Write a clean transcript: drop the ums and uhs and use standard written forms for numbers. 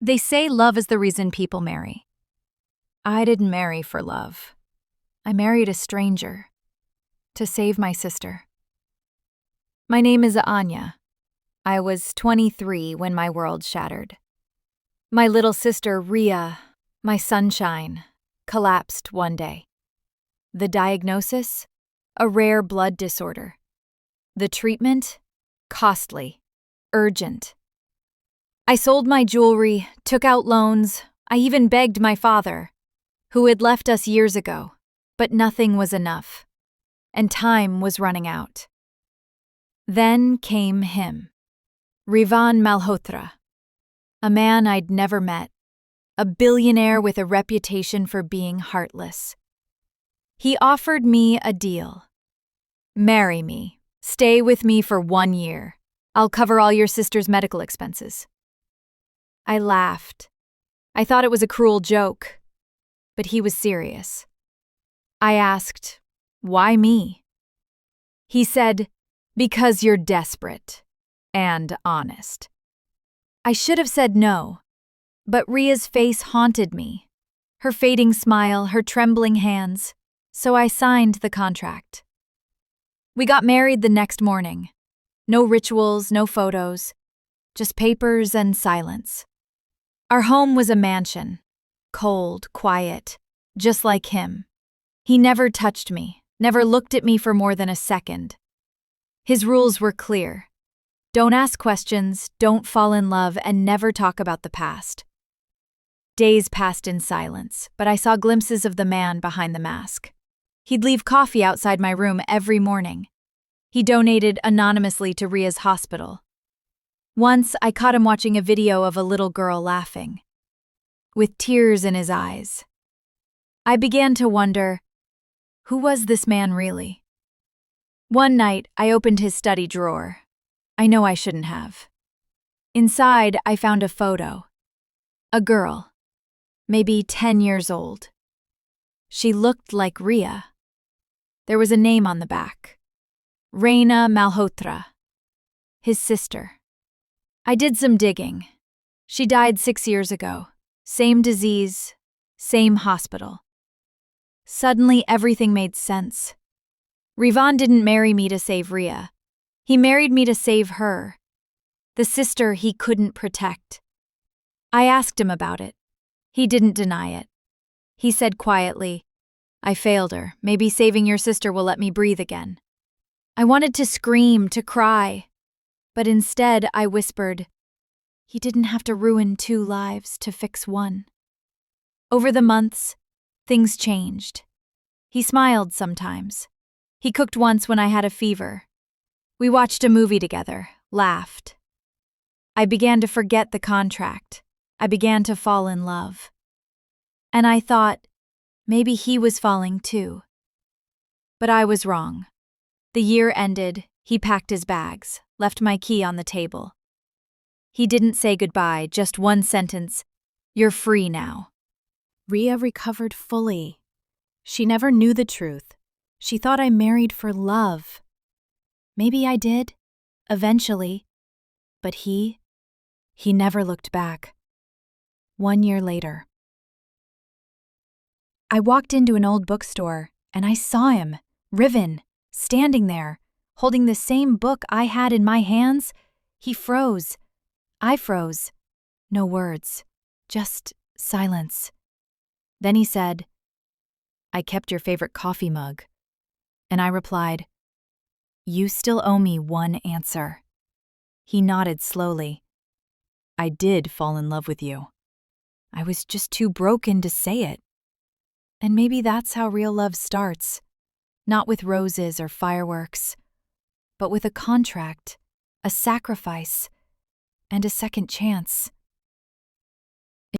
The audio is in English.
They say love is the reason people marry. I didn't marry for love. I married a stranger to save my sister. My name is Aanya. I was 23 when my world shattered. My little sister, Rhea, my sunshine, collapsed one day. The diagnosis? A rare blood disorder. The treatment? Costly. Urgent. I sold my jewelry, took out loans, I even begged my father, who had left us years ago, but nothing was enough, and time was running out. Then came him, Rivan Malhotra, a man I'd never met, a billionaire with a reputation for being heartless. He offered me a deal. Marry me, stay with me for 1 year. I'll cover all your sister's medical expenses. I laughed. I thought it was a cruel joke, but he was serious. I asked, "Why me?" He said, "Because you're desperate and honest." I should have said no, but Rhea's face haunted me, her fading smile, her trembling hands, so I signed the contract. We got married the next morning. No rituals, no photos, just papers and silence. Our home was a mansion, cold, quiet, just like him. He never touched me, never looked at me for more than a second. His rules were clear. Don't ask questions, don't fall in love, and never talk about the past. Days passed in silence, but I saw glimpses of the man behind the mask. He'd leave coffee outside my room every morning. He donated anonymously to Rhea's hospital. Once, I caught him watching a video of a little girl laughing, with tears in his eyes. I began to wonder, who was this man really? One night, I opened his study drawer. I know I shouldn't have. Inside, I found a photo. A girl, maybe 10 years old. She looked like Rhea. There was a name on the back. Rivan Malhotra, his sister. I did some digging. She died 6 years ago. Same disease, same hospital. Suddenly, everything made sense. Rivan didn't marry me to save Rhea. He married me to save her, the sister he couldn't protect. I asked him about it. He didn't deny it. He said quietly, "I failed her. Maybe saving your sister will let me breathe again." I wanted to scream, to cry, but instead I whispered, he didn't have to ruin 2 lives to fix one. Over the months, things changed. He smiled sometimes. He cooked once when I had a fever. We watched a movie together, laughed. I began to forget the contract. I began to fall in love. And I thought, maybe he was falling too. But I was wrong. The year ended, he packed his bags, left my key on the table. He didn't say goodbye, just one sentence, "You're free now." Rhea recovered fully. She never knew the truth. She thought I married for love. Maybe I did, eventually. But he never looked back. 1 year later. I walked into an old bookstore and I saw him, Rivan, standing there, holding the same book I had in my hands. He froze. I froze. No words, just silence. Then he said, "I kept your favorite coffee mug." And I replied, "You still owe me one answer." He nodded slowly. "I did fall in love with you. I was just too broken to say it." And maybe that's how real love starts. Not with roses or fireworks, but with a contract, a sacrifice, and a second chance.